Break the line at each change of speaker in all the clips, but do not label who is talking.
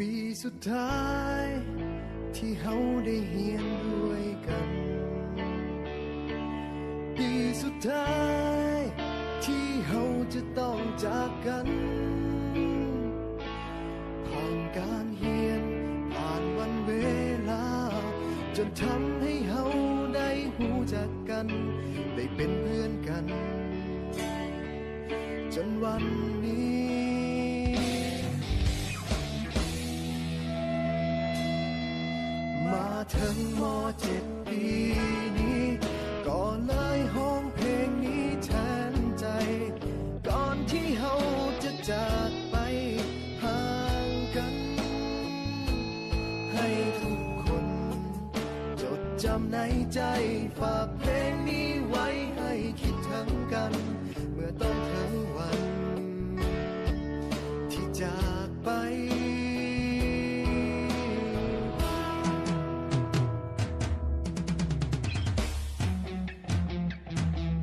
ปีสุดท้ายที่เฮาได้เฮียนด้วยกันปีสุดท้ายที่เฮาจะต้องจากกันผ่านการเฮียนผ่านวันเวลาจนทำให้เฮาได้หูจักกันได้เป็นเพื่อนกันจนวันนี้มาถึงม.7 ปีนี้ก็เลยห้องเพลงนี้แทนใจก่อนที่เฮาจะจากไปห่างกันให้ทุกคนจดจำในใจฝากเพลงนี้ไว้ให้คิดถึงกันเมื่อต้องถึงวันที่จากไป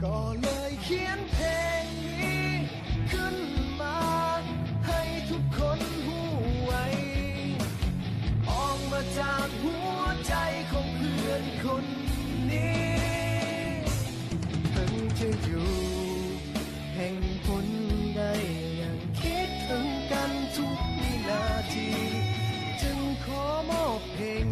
ก็เลยเขียนเพลงนี้ขึ้นมาให้ทุกคนหูไว้ออกมาจากหัวใจของเพื่อนคนนี้ถึงจะอยู่แห่งผลใดยังคิดถึงกันทุกวินาทีจึงขอมอบเพลง